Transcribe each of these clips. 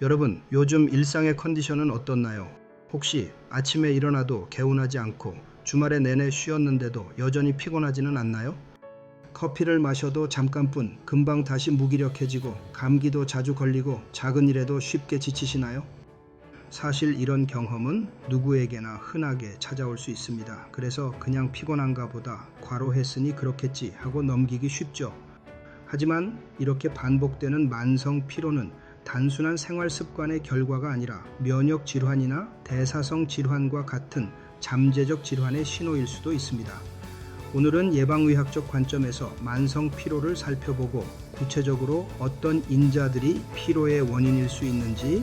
여러분, 요즘 일상의 컨디션은 어떻나요? 혹시 아침에 일어나도 개운하지 않고 주말에 내내 쉬었는데도 여전히 피곤하지는 않나요? 커피를 마셔도 잠깐뿐 금방 다시 무기력해지고 감기도 자주 걸리고 작은 일에도 쉽게 지치시나요? 사실 이런 경험은 누구에게나 흔하게 찾아올 수 있습니다. 그래서 그냥 피곤한가 보다, 과로했으니 그렇겠지 하고 넘기기 쉽죠. 하지만 이렇게 반복되는 만성 피로는 단순한 생활 습관의 결과가 아니라 면역 질환이나 대사성 질환과 같은 잠재적 질환의 신호일 수도 있습니다. 오늘은 예방의학적 관점에서 만성 피로를 살펴보고 구체적으로 어떤 인자들이 피로의 원인일 수 있는지,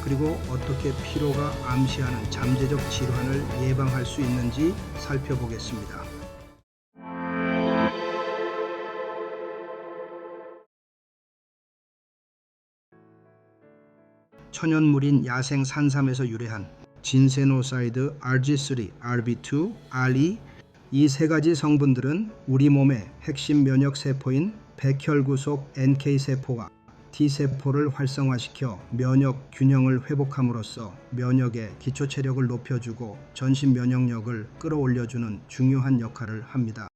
그리고 어떻게 피로가 암시하는 잠재적 질환을 예방할 수 있는지 살펴보겠습니다. 천연물인 야생 산삼에서 유래한 진세노사이드 RG3, RB2, RE 이 세 가지 성분들은 우리 몸의 핵심 면역 세포인 백혈구 속 NK세포와 T세포를 활성화시켜 면역 균형을 회복함으로써 면역의 기초 체력을 높여주고 전신 면역력을 끌어올려주는 중요한 역할을 합니다.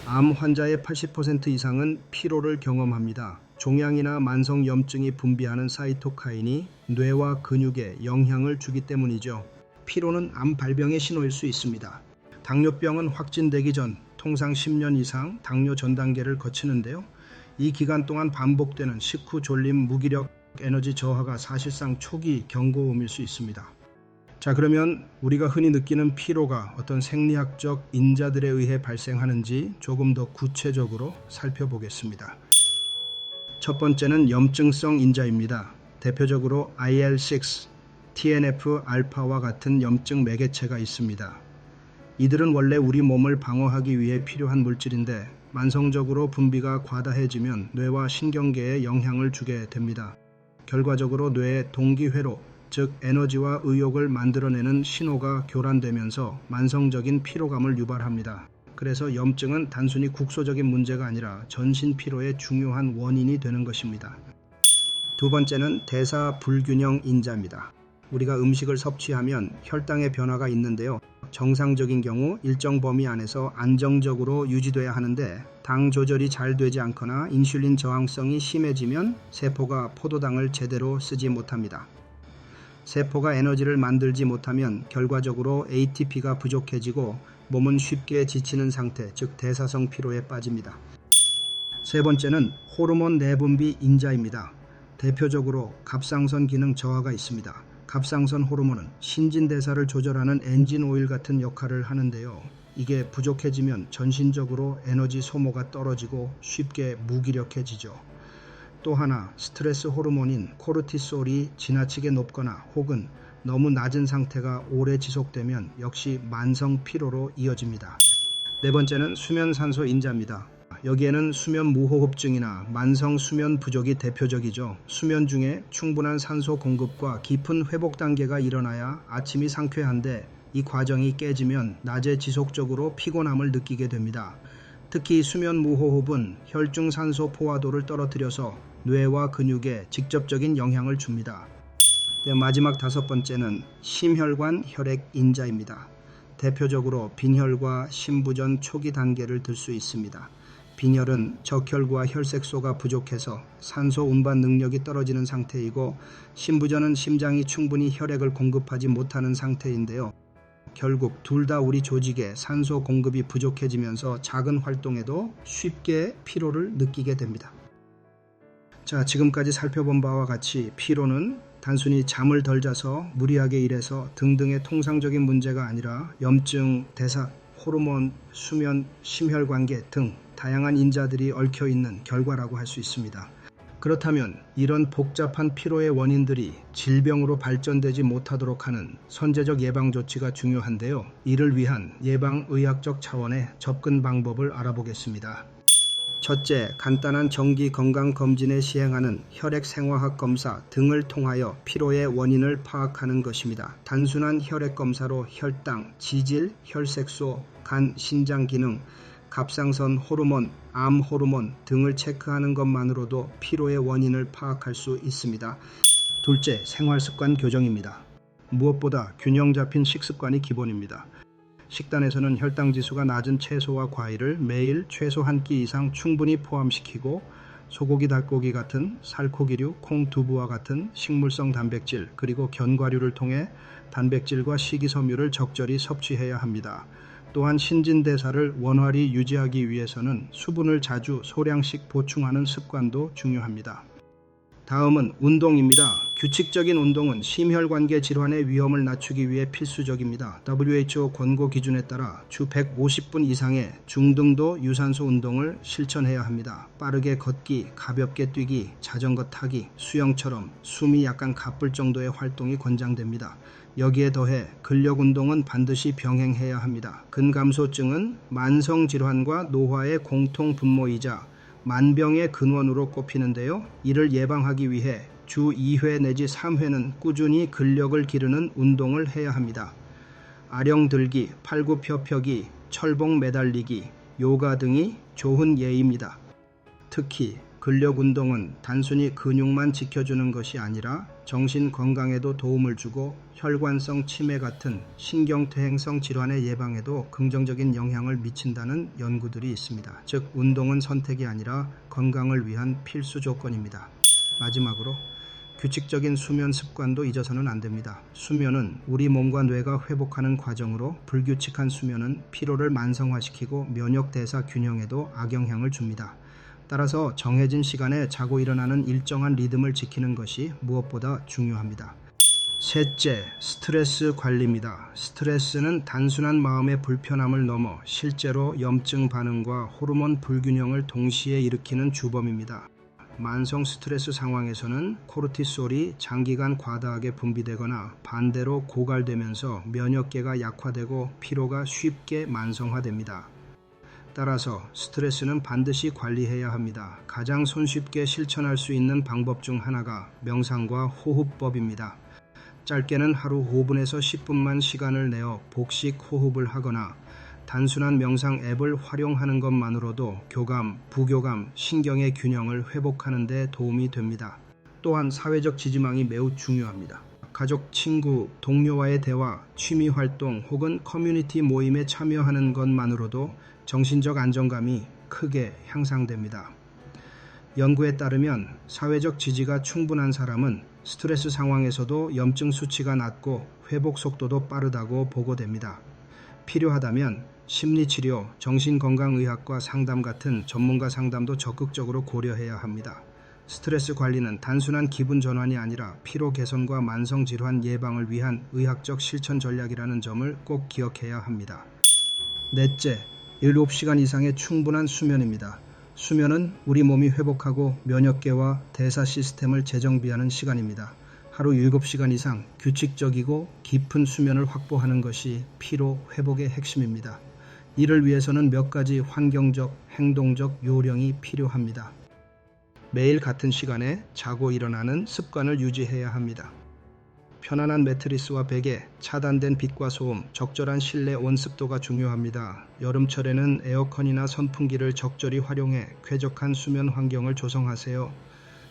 암 환자의 80% 이상은 피로를 경험합니다. 종양이나 만성 염증이 분비하는 사이토카인이 뇌와 근육에 영향을 주기 때문이죠. 피로는 암 발병의 신호일 수 있습니다. 당뇨병은 확진되기 전 통상 10년 이상 당뇨 전 단계를 거치는데요. 이 기간 동안 반복되는 식후 졸림, 무기력, 에너지 저하가 사실상 초기 경고음일 수 있습니다. 자, 그러면 우리가 흔히 느끼는 피로가 어떤 생리학적 인자들에 의해 발생하는지 조금 더 구체적으로 살펴보겠습니다. 첫 번째는 염증성 인자입니다. 대표적으로 IL-6, TNF-알파와 같은 염증 매개체가 있습니다. 이들은 원래 우리 몸을 방어하기 위해 필요한 물질인데 만성적으로 분비가 과다해지면 뇌와 신경계에 영향을 주게 됩니다. 결과적으로 뇌의 동기회로, 즉 에너지와 의욕을 만들어내는 신호가 교란되면서 만성적인 피로감을 유발합니다. 그래서 염증은 단순히 국소적인 문제가 아니라 전신 피로의 중요한 원인이 되는 것입니다. 두 번째는 대사 불균형 인자입니다. 우리가 음식을 섭취하면 혈당의 변화가 있는데요. 정상적인 경우 일정 범위 안에서 안정적으로 유지돼야 하는데 당 조절이 잘 되지 않거나 인슐린 저항성이 심해지면 세포가 포도당을 제대로 쓰지 못합니다. 세포가 에너지를 만들지 못하면 결과적으로 ATP가 부족해지고 몸은 쉽게 지치는 상태, 즉 대사성 피로에 빠집니다. 세 번째는 호르몬 내분비 인자입니다. 대표적으로 갑상선 기능 저하가 있습니다. 갑상선 호르몬은 신진대사를 조절하는 엔진 오일 같은 역할을 하는데요. 이게 부족해지면 전신적으로 에너지 소모가 떨어지고 쉽게 무기력해지죠. 또 하나, 스트레스 호르몬인 코르티솔이 지나치게 높거나 혹은 너무 낮은 상태가 오래 지속되면 역시 만성 피로로 이어집니다. 네 번째는 수면산소 인자입니다. 여기에는 수면 무호흡증이나 만성 수면 부족이 대표적이죠. 수면 중에 충분한 산소 공급과 깊은 회복 단계가 일어나야 아침이 상쾌한데 이 과정이 깨지면 낮에 지속적으로 피곤함을 느끼게 됩니다. 특히 수면 무호흡은 혈중 산소 포화도를 떨어뜨려서 뇌와 근육에 직접적인 영향을 줍니다. 마지막 다섯 번째는 심혈관 혈액 인자입니다. 대표적으로 빈혈과 심부전 초기 단계를 들 수 있습니다. 빈혈은 적혈구와 혈색소가 부족해서 산소 운반 능력이 떨어지는 상태이고, 심부전은 심장이 충분히 혈액을 공급하지 못하는 상태인데요. 결국 둘 다 우리 조직에 산소 공급이 부족해지면서 작은 활동에도 쉽게 피로를 느끼게 됩니다. 자, 지금까지 살펴본 바와 같이 피로는 단순히 잠을 덜 자서 무리하게 일해서 등등의 통상적인 문제가 아니라 염증, 대사, 호르몬, 수면, 심혈관계 등 다양한 인자들이 얽혀있는 결과라고 할 수 있습니다. 그렇다면 이런 복잡한 피로의 원인들이 질병으로 발전되지 못하도록 하는 선제적 예방 조치가 중요한데요. 이를 위한 예방의학적 차원의 접근 방법을 알아보겠습니다. 첫째, 간단한 정기 건강검진에 시행하는 혈액생화학 검사 등을 통하여 피로의 원인을 파악하는 것입니다. 단순한 혈액검사로 혈당, 지질, 혈색소, 간, 신장 기능, 갑상선 호르몬, 암 호르몬 등을 체크하는 것만으로도 피로의 원인을 파악할 수 있습니다. 둘째, 생활습관 교정입니다. 무엇보다 균형 잡힌 식습관이 기본입니다. 식단에서는 혈당 지수가 낮은 채소와 과일을 매일 최소 한 끼 이상 충분히 포함시키고 소고기, 닭고기 같은 살코기류, 콩, 두부와 같은 식물성 단백질 그리고 견과류를 통해 단백질과 식이섬유를 적절히 섭취해야 합니다. 또한 신진대사를 원활히 유지하기 위해서는 수분을 자주 소량씩 보충하는 습관도 중요합니다. 다음은 운동입니다. 규칙적인 운동은 심혈관계 질환의 위험을 낮추기 위해 필수적입니다. WHO 권고 기준에 따라 주 150분 이상의 중등도 유산소 운동을 실천해야 합니다. 빠르게 걷기, 가볍게 뛰기, 자전거 타기, 수영처럼 숨이 약간 가쁠 정도의 활동이 권장됩니다. 여기에 더해 근력 운동은 반드시 병행해야 합니다. 근감소증은 만성질환과 노화의 공통 분모이자 만병의 근원으로 꼽히는데요. 이를 예방하기 위해 주 2회 내지 3회는 꾸준히 근력을 기르는 운동을 해야 합니다. 아령 들기, 팔굽혀펴기, 철봉 매달리기, 요가 등이 좋은 예입니다. 특히 근력 운동은 단순히 근육만 지켜주는 것이 아니라 정신 건강에도 도움을 주고 혈관성 치매 같은 신경퇴행성 질환의 예방에도 긍정적인 영향을 미친다는 연구들이 있습니다. 즉, 운동은 선택이 아니라 건강을 위한 필수 조건입니다. 마지막으로 규칙적인 수면 습관도 잊어서는 안 됩니다. 수면은 우리 몸과 뇌가 회복하는 과정으로 불규칙한 수면은 피로를 만성화시키고 면역 대사 균형에도 악영향을 줍니다. 따라서 정해진 시간에 자고 일어나는 일정한 리듬을 지키는 것이 무엇보다 중요합니다. 셋째, 스트레스 관리입니다. 스트레스는 단순한 마음의 불편함을 넘어 실제로 염증 반응과 호르몬 불균형을 동시에 일으키는 주범입니다. 만성 스트레스 상황에서는 코르티솔이 장기간 과다하게 분비되거나 반대로 고갈되면서 면역계가 약화되고 피로가 쉽게 만성화됩니다. 따라서 스트레스는 반드시 관리해야 합니다. 가장 손쉽게 실천할 수 있는 방법 중 하나가 명상과 호흡법입니다. 짧게는 하루 5분에서 10분만 시간을 내어 복식 호흡을 하거나 단순한 명상 앱을 활용하는 것만으로도 교감, 부교감, 신경의 균형을 회복하는 데 도움이 됩니다. 또한 사회적 지지망이 매우 중요합니다. 가족, 친구, 동료와의 대화, 취미 활동 혹은 커뮤니티 모임에 참여하는 것만으로도 정신적 안정감이 크게 향상됩니다. 연구에 따르면 사회적 지지가 충분한 사람은 스트레스 상황에서도 염증 수치가 낮고 회복 속도도 빠르다고 보고됩니다. 필요하다면 심리치료, 정신건강의학과 상담 같은 전문가 상담도 적극적으로 고려해야 합니다. 스트레스 관리는 단순한 기분 전환이 아니라 피로 개선과 만성질환 예방을 위한 의학적 실천 전략이라는 점을 꼭 기억해야 합니다. 넷째, 7시간 이상의 충분한 수면입니다. 수면은 우리 몸이 회복하고 면역계와 대사 시스템을 재정비하는 시간입니다. 하루 7시간 이상 규칙적이고 깊은 수면을 확보하는 것이 피로 회복의 핵심입니다. 이를 위해서는 몇 가지 환경적, 행동적 요령이 필요합니다. 매일 같은 시간에 자고 일어나는 습관을 유지해야 합니다. 편안한 매트리스와 베개, 차단된 빛과 소음, 적절한 실내 온습도가 중요합니다. 여름철에는 에어컨이나 선풍기를 적절히 활용해 쾌적한 수면 환경을 조성하세요.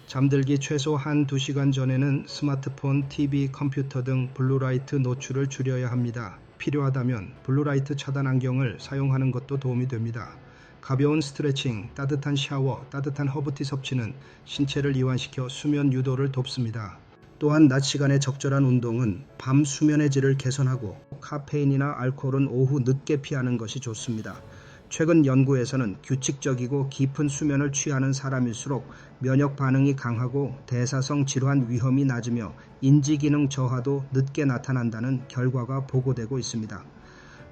잠들기 최소 1-2시간 전에는 스마트폰, TV, 컴퓨터 등 블루라이트 노출을 줄여야 합니다. 필요하다면 블루라이트 차단 안경을 사용하는 것도 도움이 됩니다. 가벼운 스트레칭, 따뜻한 샤워, 따뜻한 허브티 섭취는 신체를 이완시켜 수면 유도를 돕습니다. 또한 낮 시간에 적절한 운동은 밤 수면의 질을 개선하고 카페인이나 알코올은 오후 늦게 피하는 것이 좋습니다. 최근 연구에서는 규칙적이고 깊은 수면을 취하는 사람일수록 면역 반응이 강하고 대사성 질환 위험이 낮으며 인지기능 저하도 늦게 나타난다는 결과가 보고되고 있습니다.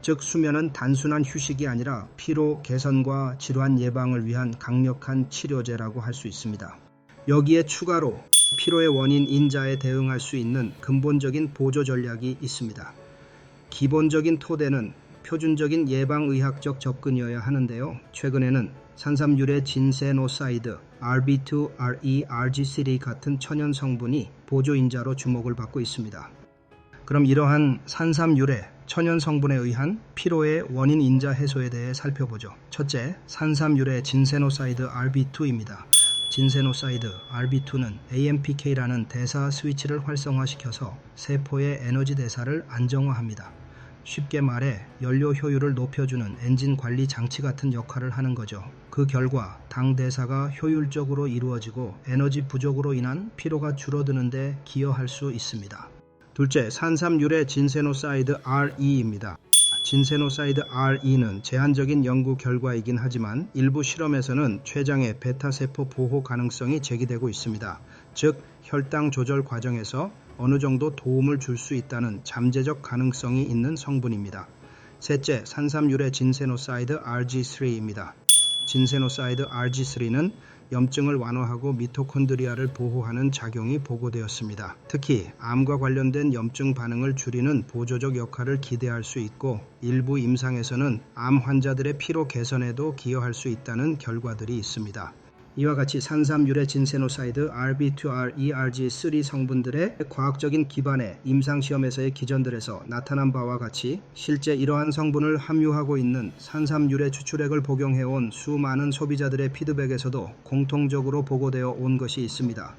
즉, 수면은 단순한 휴식이 아니라 피로 개선과 질환 예방을 위한 강력한 치료제라고 할 수 있습니다. 여기에 추가로 피로의 원인 인자에 대응할 수 있는 근본적인 보조 전략이 있습니다. 기본적인 토대는 표준적인 예방의학적 접근이어야 하는데요. 최근에는 산삼유래 진세노사이드, RB2, RE, RG3 같은 천연 성분이 보조인자로 주목을 받고 있습니다. 그럼 이러한 산삼유래 천연 성분에 의한 피로의 원인 인자 해소에 대해 살펴보죠. 첫째, 산삼유래 진세노사이드 RB2입니다. 진세노사이드 RB2는 AMPK라는 대사 스위치를 활성화시켜서 세포의 에너지 대사를 안정화합니다. 쉽게 말해 연료 효율을 높여주는 엔진 관리 장치 같은 역할을 하는 거죠. 그 결과 당 대사가 효율적으로 이루어지고 에너지 부족으로 인한 피로가 줄어드는 데 기여할 수 있습니다. 둘째, 산삼유래 진세노사이드 RE입니다. 진세노사이드 RE는 제한적인 연구 결과이긴 하지만 일부 실험에서는 췌장의 베타세포 보호 가능성이 제기되고 있습니다. 즉, 혈당 조절 과정에서 어느 정도 도움을 줄 수 있다는 잠재적 가능성이 있는 성분입니다. 셋째, 산삼유래 진세노사이드 RG3입니다. 진세노사이드 RG3는 염증을 완화하고 미토콘드리아를 보호하는 작용이 보고되었습니다. 특히 암과 관련된 염증 반응을 줄이는 보조적 역할을 기대할 수 있고 일부 임상에서는 암 환자들의 피로 개선에도 기여할 수 있다는 결과들이 있습니다. 이와 같이 산삼유래 진세노사이드 RB2RE, RG3 성분들의 과학적인 기반에 임상시험에서의 기전들에서 나타난 바와 같이 실제 이러한 성분을 함유하고 있는 산삼유래 추출액을 복용해온 수많은 소비자들의 피드백에서도 공통적으로 보고되어 온 것이 있습니다.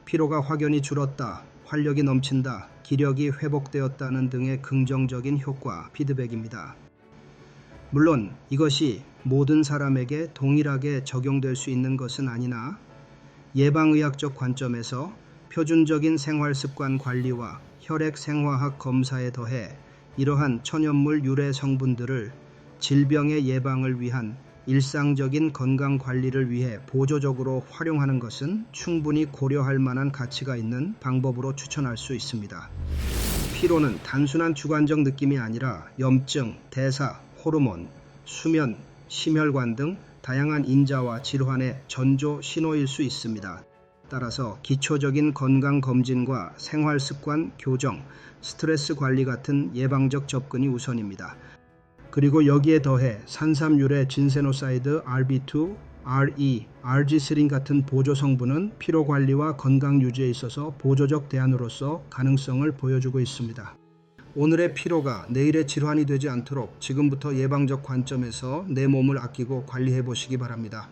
피로가 확연히 줄었다, 활력이 넘친다, 기력이 회복되었다는 등의 긍정적인 효과 피드백입니다. 물론 이것이 모든 사람에게 동일하게 적용될 수 있는 것은 아니나 예방의학적 관점에서 표준적인 생활습관 관리와 혈액생화학 검사에 더해 이러한 천연물 유래 성분들을 질병의 예방을 위한 일상적인 건강관리를 위해 보조적으로 활용하는 것은 충분히 고려할 만한 가치가 있는 방법으로 추천할 수 있습니다. 피로는 단순한 주관적 느낌이 아니라 염증, 대사, 호르몬, 수면, 심혈관 등 다양한 인자와 질환의 전조 신호일 수 있습니다. 따라서 기초적인 건강검진과 생활습관 교정, 스트레스 관리 같은 예방적 접근이 우선입니다. 그리고 여기에 더해 산삼유래 진세노사이드 RB2, RE, RG3 같은 보조 성분은 피로 관리와 건강 유지에 있어서 보조적 대안으로서 가능성을 보여주고 있습니다. 오늘의 피로가 내일의 질환이 되지 않도록 지금부터 예방적 관점에서 내 몸을 아끼고 관리해 보시기 바랍니다.